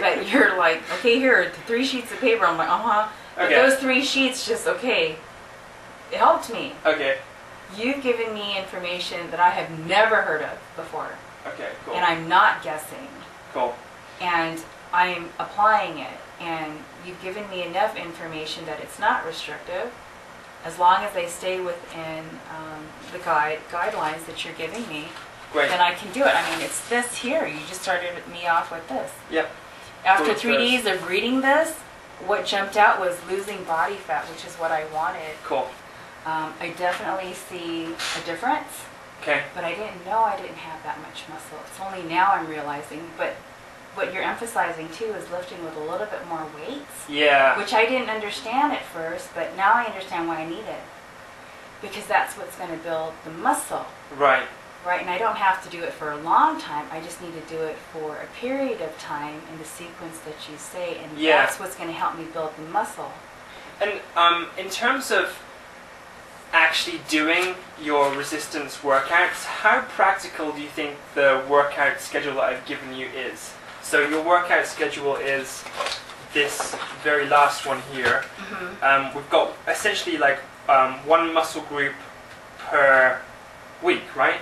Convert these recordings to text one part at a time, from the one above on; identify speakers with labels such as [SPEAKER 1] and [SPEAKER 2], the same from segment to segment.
[SPEAKER 1] But you're like, okay, here are the 3 sheets of paper. I'm like, But
[SPEAKER 2] Okay.
[SPEAKER 1] those 3 sheets just, okay, it helped me.
[SPEAKER 2] Okay.
[SPEAKER 1] You've given me information that I have never heard of before.
[SPEAKER 2] Okay, cool.
[SPEAKER 1] And I'm not guessing.
[SPEAKER 2] Cool.
[SPEAKER 1] And I'm applying it. And you've given me enough information that it's not restrictive. As long as they stay within the guidelines that you're giving me,
[SPEAKER 2] Great.
[SPEAKER 1] then I can do it. I mean, it's this here. You just started me off with this.
[SPEAKER 2] Yep.
[SPEAKER 1] After
[SPEAKER 2] Cool,
[SPEAKER 1] 3 days of reading this, what jumped out was losing body fat, which is what I wanted.
[SPEAKER 2] Cool.
[SPEAKER 1] I definitely see a difference,
[SPEAKER 2] Okay.
[SPEAKER 1] but I didn't know I didn't have that much muscle. It's only now I'm realizing. But what you're emphasizing too is lifting with a little bit more weights,
[SPEAKER 2] Yeah.
[SPEAKER 1] which I didn't understand at first, but now I understand why I need it. Because that's what's going to build the muscle.
[SPEAKER 2] Right.
[SPEAKER 1] Right, and I don't have to do it for a long time. I just need to do it for a period of time in the sequence that you say, and
[SPEAKER 2] Yeah.
[SPEAKER 1] that's what's going to help me build the muscle.
[SPEAKER 2] And in terms of actually doing your resistance workouts, how practical do you think the workout schedule that I've given you is? So your workout schedule is this very last one here. We've got essentially like one muscle group per week, right?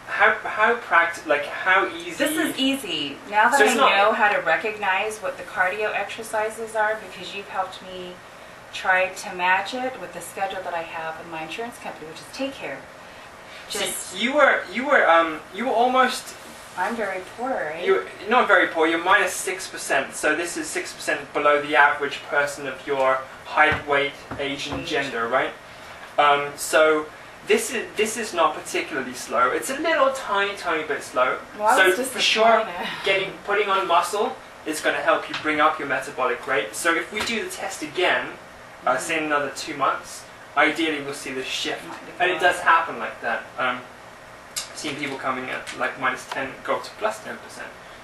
[SPEAKER 2] How practical, like how easy?
[SPEAKER 1] This is easy. Now that
[SPEAKER 2] So
[SPEAKER 1] I
[SPEAKER 2] it's not-
[SPEAKER 1] know how to recognize what the cardio exercises are, because you've helped me try to match it with the schedule that I have in my insurance company, which is Take Care. Just,
[SPEAKER 2] See, you were almost.
[SPEAKER 1] I'm very poor, right?
[SPEAKER 2] You're not very poor. You're minus 6%. So this is 6% below the average person of your height, weight, age, and gender, right? So this is not particularly slow. It's a little tiny bit slow.
[SPEAKER 1] Well, I was
[SPEAKER 2] So for sure,
[SPEAKER 1] disappointed.
[SPEAKER 2] putting on muscle is going to help you bring up your metabolic rate. So if we do the test again, say in another 2 months, ideally we'll see the shift, and it does happen like that. I've seen people coming at like minus 10 go up to plus 10%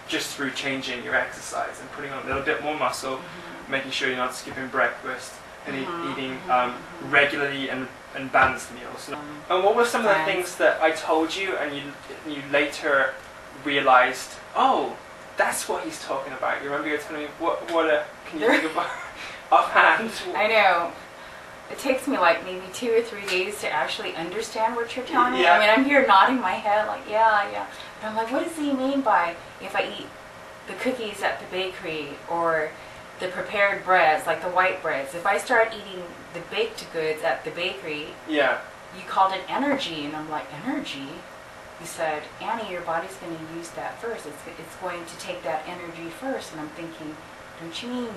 [SPEAKER 2] just through changing your exercise and putting on a little bit more muscle, making sure you're not skipping breakfast and eating regularly and balanced meals. And what were some of the things that I told you and you later realized, oh, that's what he's talking about? You remember you were telling me, can you think of offhand?
[SPEAKER 1] I know. It takes me like maybe 2 or 3 days to actually understand what you're telling me.
[SPEAKER 2] Yeah.
[SPEAKER 1] I mean, I'm here nodding my head like, yeah. But I'm like, what does he mean by if I eat the cookies at the bakery or the prepared breads, like the white breads? If I start eating the baked goods at the bakery,
[SPEAKER 2] Yeah.
[SPEAKER 1] you called it energy. And I'm like, energy? You said, Annie, your body's going to use that first. It's going to take that energy first. And I'm thinking, don't you mean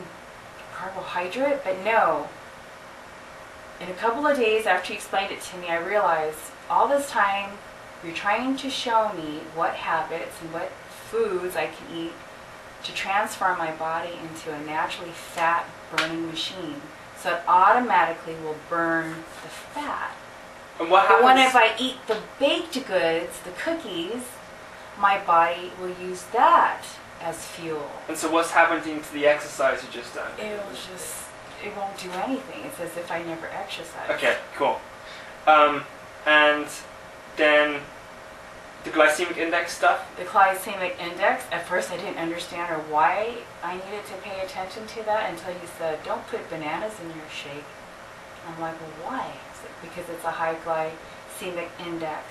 [SPEAKER 1] carbohydrate? But no. In a couple of days after you explained it to me, I realized all this time you're trying to show me what habits and what foods I can eat to transform my body into a naturally fat burning machine. So it automatically will burn the fat.
[SPEAKER 2] And what
[SPEAKER 1] But when
[SPEAKER 2] happens?
[SPEAKER 1] if I eat the baked goods, the cookies, my body will use that as fuel.
[SPEAKER 2] And so what's happening to the exercise you just done?
[SPEAKER 1] It won't do anything. It's as if I never exercised.
[SPEAKER 2] Okay, cool. And then the glycemic index stuff?
[SPEAKER 1] The glycemic index, at first I didn't understand or why I needed to pay attention to that until you said, don't put bananas in your shake. I'm like, well, why? It's like, because it's a high glycemic index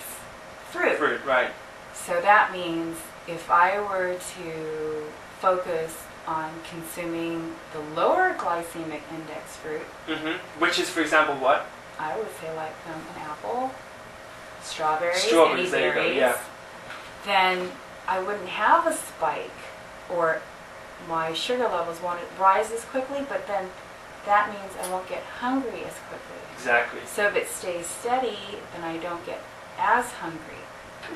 [SPEAKER 1] fruit.
[SPEAKER 2] Fruit, right.
[SPEAKER 1] So that means if I were to focus on consuming the lower glycemic index fruit,
[SPEAKER 2] Which is, for example, what?
[SPEAKER 1] I would say like an apple, strawberries,
[SPEAKER 2] Strawberries,
[SPEAKER 1] any
[SPEAKER 2] there you go,
[SPEAKER 1] berries,
[SPEAKER 2] yeah.
[SPEAKER 1] then I wouldn't have a spike, or my sugar levels won't rise as quickly, but then that means I won't get hungry as quickly.
[SPEAKER 2] Exactly.
[SPEAKER 1] So if it stays steady, then I don't get as hungry.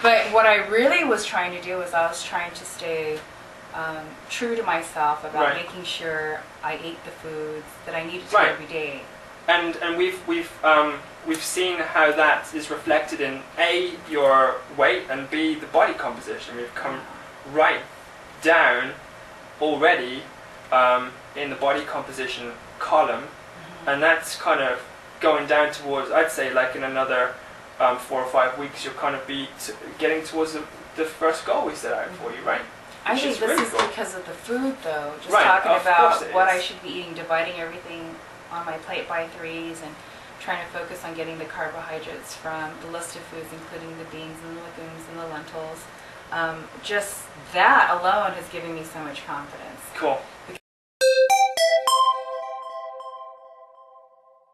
[SPEAKER 1] But what I really was trying to do was I was trying to stay true to myself about
[SPEAKER 2] Right.
[SPEAKER 1] making sure I ate the foods that I needed to
[SPEAKER 2] Right.
[SPEAKER 1] every day.
[SPEAKER 2] And we've seen how that is reflected in A, your weight, and B, the body composition. We've come right down already in the body composition column, and that's kind of going down towards, I'd say, like in another 4 or 5 weeks, you'll kind of be getting towards the first goal we set out for you, right?
[SPEAKER 1] I
[SPEAKER 2] Which
[SPEAKER 1] think
[SPEAKER 2] is
[SPEAKER 1] this
[SPEAKER 2] really
[SPEAKER 1] is
[SPEAKER 2] cool.
[SPEAKER 1] because of the food, though. Just
[SPEAKER 2] Right,
[SPEAKER 1] talking
[SPEAKER 2] of
[SPEAKER 1] about
[SPEAKER 2] course it
[SPEAKER 1] what I
[SPEAKER 2] is.
[SPEAKER 1] should be eating, dividing everything on my plate by threes, and trying to focus on getting the carbohydrates from the list of foods, including the beans and the legumes and the lentils. Just that alone has given me so much confidence.
[SPEAKER 2] Cool.